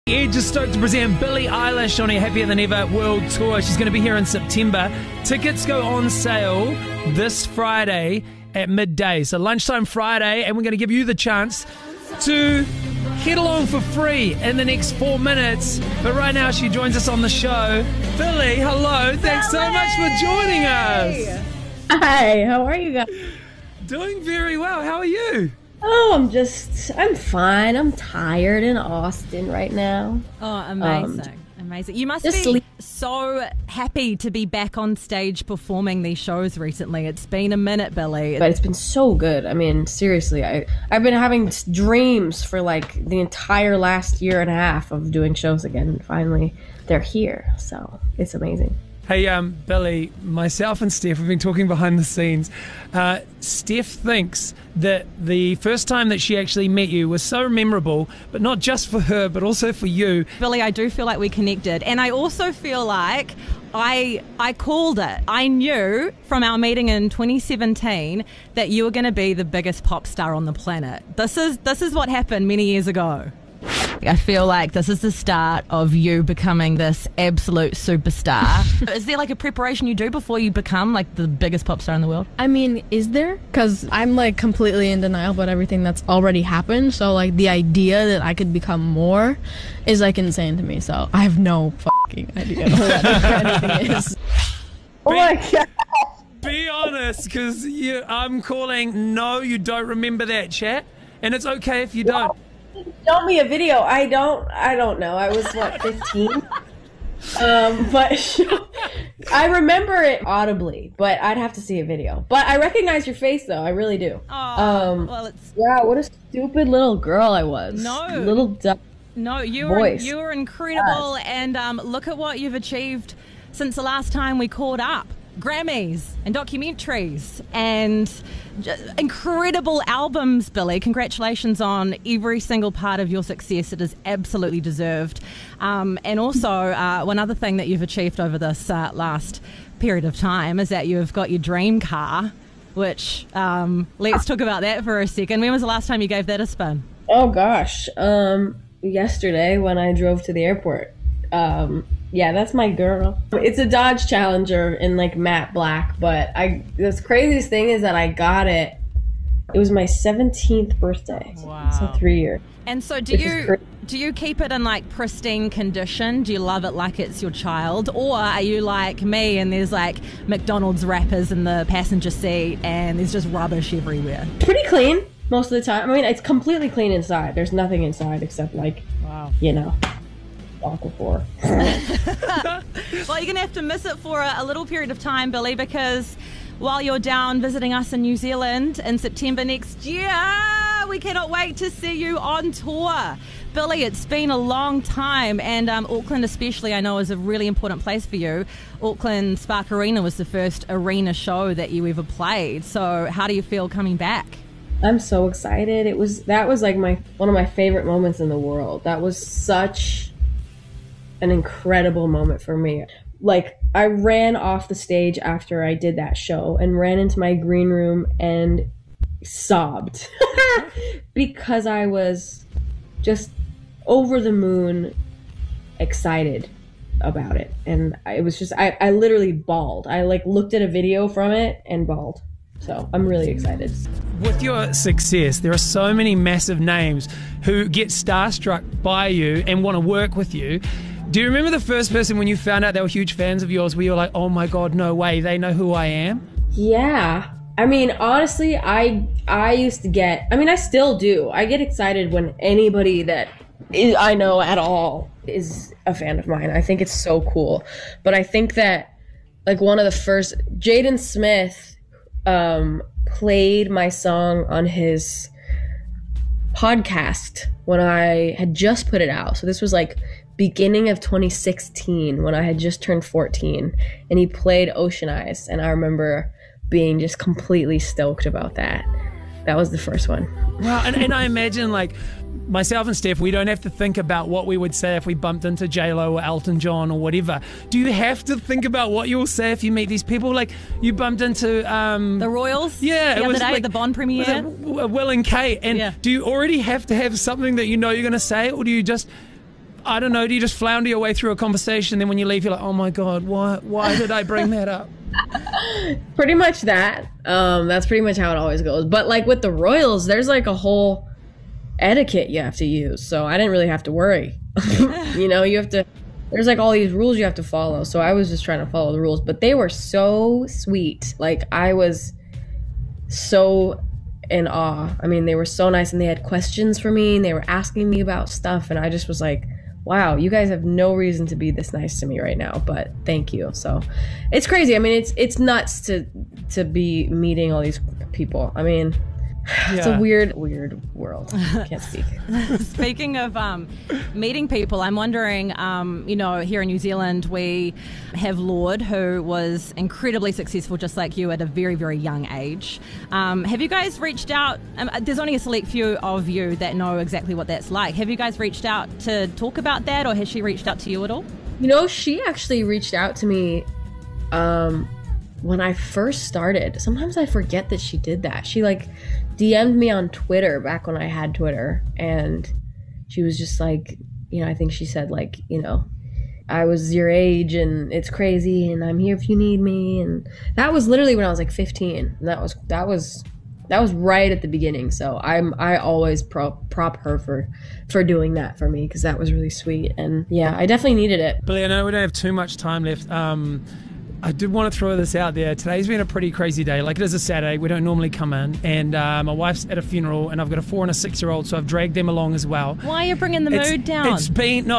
Ed just stoked to present Billie Eilish on her Happier Than Ever World Tour. She's going to be here in September. Tickets go on sale this Friday at midday. So lunchtime Friday, and we're going to give you the chance to head along for free in the next 4 minutes. But right now she joins us on the show. Billie, hello. Thanks so much for joining us. Hi, how are you guys? Doing very well. How are you? Oh, I'm fine. I'm tired in Austin right now. Oh, amazing. Amazing. You must just be so happy to be back on stage performing these shows recently. It's been a minute, Billie. But it's been so good. I mean, seriously, I've been having dreams for like the entire last year and a half of doing shows again. And finally, they're here. So it's amazing. Hey, Billie, myself and Steph have been talking behind the scenes. Steph thinks that the first time that she actually met you was so memorable, but not just for her, but also for you. Billie, I do feel like we connected. And I also feel like I called it. I knew from our meeting in 2017 that you were going to be the biggest pop star on the planet. This is what happened many years ago. I feel like this is the start of you becoming this absolute superstar. Is there like a preparation you do before you become like the biggest pop star in the world? I mean, is there? Because I'm like completely in denial about everything that's already happened. So like the idea that I could become more is like insane to me. So I have no fucking idea what anything is. Oh my God. Be honest, because I'm calling no, you don't remember that, chat. And it's okay if you don't. Show me a video. I don't know. I was what, 15? But I remember it audibly, but I'd have to see a video. But I recognize your face though. I really do. Oh, well, it's yeah. What a stupid little girl I was. No, little dumb. No, you voice. were incredible, and look at what you've achieved since the last time we caught up. Grammys and documentaries and incredible albums, Billie. Congratulations on every single part of your success. It is absolutely deserved. And also, one other thing that you've achieved over this last period of time is that you've got your dream car, which let's talk about that for a second. When was the last time you gave that a spin? Oh, gosh. Yesterday when I drove to the airport. Yeah, that's my girl. It's a Dodge Challenger in like matte black, but this craziest thing is that I got it. It was my 17th birthday. Wow. So 3 years. And so do you keep it in like pristine condition? Do you love it like it's your child? Or are you like me and there's like McDonald's wrappers in the passenger seat and there's just rubbish everywhere? Pretty clean most of the time. I mean, it's completely clean inside. There's nothing inside except like, you know. Aquaphor. Well, you're gonna have to miss it for a little period of time, Billie, because while you're down visiting us in New Zealand in September next year, we cannot wait to see you on tour. Billie, it's been a long time, and Auckland especially I know is a really important place for you. Auckland Spark Arena was the first arena show that you ever played, so how do you feel coming back? I'm so excited. That was like one of my favorite moments in the world. That was such an incredible moment for me. Like, I ran off the stage after I did that show and ran into my green room and sobbed because I was just over the moon excited about it. And it was just, I literally bawled. I like looked at a video from it and bawled. So I'm really excited. With your success, there are so many massive names who get starstruck by you and want to work with you. Do you remember the first person when you found out they were huge fans of yours where you were like, oh my God, no way, they know who I am? Yeah. I mean, honestly, I used to get, I mean, I still do. I get excited when anybody that I know at all is a fan of mine. I think it's so cool. But I think that like one of the first, Jaden Smith played my song on his podcast when I had just put it out. So this was like beginning of 2016 when I had just turned 14, and he played Ocean Eyes, and I remember being just completely stoked about that. That was the first one. Wow, and I imagine like myself and Steph, we don't have to think about what we would say if we bumped into J-Lo or Elton John or whatever. Do you have to think about what you'll say if you meet these people? Like you bumped into the Royals? Yeah, the it other was day like, at the Bond premiere. Will and Kate. And do you already have to have something that you know you're going to say, or do you just I don't know, do you just flounder your way through a conversation, then when you leave you're like, oh my God, why did I bring that up? Pretty much that. That's pretty much how it always goes. But like with the royals, there's like a whole etiquette you have to use. So I didn't really have to worry. You know, there's like all these rules you have to follow. So I was just trying to follow the rules. But they were so sweet. Like I was so in awe. I mean, they were so nice and they had questions for me and they were asking me about stuff. And I just was like, wow, you guys have no reason to be this nice to me right now, but thank you. So it's crazy. I mean, it's nuts to be meeting all these people. I mean, it's a weird world. Can't speak. Speaking of meeting people, I'm wondering, you know, here in New Zealand, we have Lord, who was incredibly successful, just like you, at a very, very young age. Have you guys reached out? There's only a select few of you that know exactly what that's like. Have you guys reached out to talk about that, or has she reached out to you at all? You know, she actually reached out to me when I first started. Sometimes I forget that she did that. She like DM'd me on Twitter back when I had Twitter, and she was just like, you know, I think she said like, you know, I was your age and it's crazy and I'm here if you need me. And that was literally when I was like 15. And that was right at the beginning. So I always prop her for doing that for me, because that was really sweet. And yeah, I definitely needed it. Billie, I know we don't have too much time left. I did want to throw this out there. Today's been a pretty crazy day. Like, it is a Saturday. We don't normally come in. And my wife's at a funeral, and I've got a 4 and a 6-year-old, so I've dragged them along as well. Why are you bringing the mood down? It's been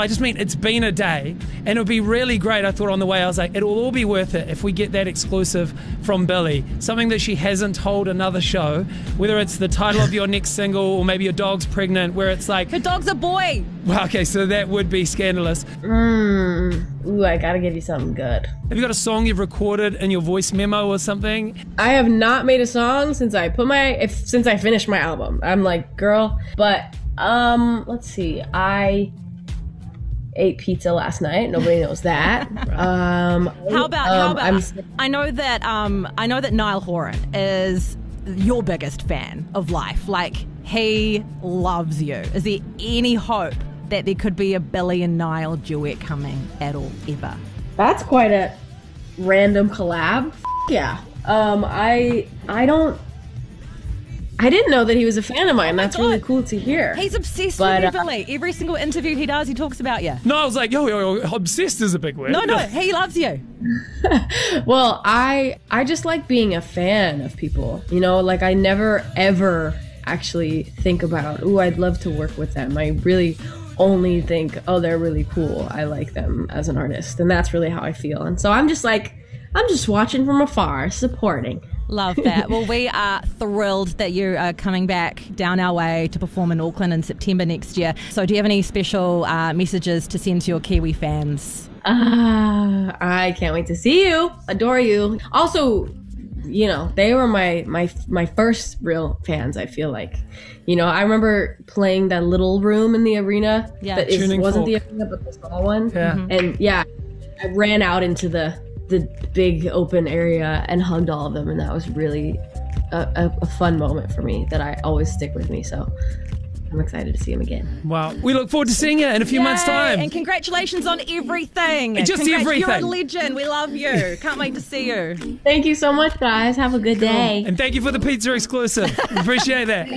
a day. And it would be really great, I thought on the way. I was like, it'll all be worth it if we get that exclusive from Billie. Something that she hasn't told another show, whether it's the title of your next single or maybe your dog's pregnant, where it's like... Her dog's a boy! Well, okay, so that would be scandalous. Ooh, I gotta give you something good. Have you got a song you've recorded in your voice memo or something? I have not made a song since I finished my album. I'm like, girl. But let's see. I ate pizza last night. Nobody knows that. How about? I know that Niall Horan is your biggest fan of life. Like, he loves you. Is there any hope that there could be a Billie and Niall duet coming at all, ever? That's quite a random collab. Yeah. I didn't know that he was a fan of mine. Oh, that's really cool to hear. He's obsessed with you, Billie. Every single interview he does, he talks about you. No, I was like, yo, obsessed is a big word. No, he loves you. Well, I just like being a fan of people. You know, like I never ever actually think about, ooh, I'd love to work with them. I really only think, oh, they're really cool. I like them as an artist. And that's really how I feel. And so I'm just watching from afar, supporting. Love that. Well, we are thrilled that you are coming back down our way to perform in Auckland in September next year. So do you have any special messages to send to your Kiwi fans? I can't wait to see you. Adore you. Also, you know, they were my first real fans, I feel like. You know, I remember playing that little room in the arena. Yeah. That wasn't the arena, but the small one. Yeah. Mm-hmm. And yeah, I ran out into the big open area and hugged all of them, and that was really a fun moment for me that I always stick with me. So I'm excited to see him again. Wow. We look forward to seeing you in a few months' time. And congratulations on everything. Everything. You're a legend. We love you. Can't wait to see you. Thank you so much, guys. Have a good day. And thank you for the pizza exclusive. Appreciate that.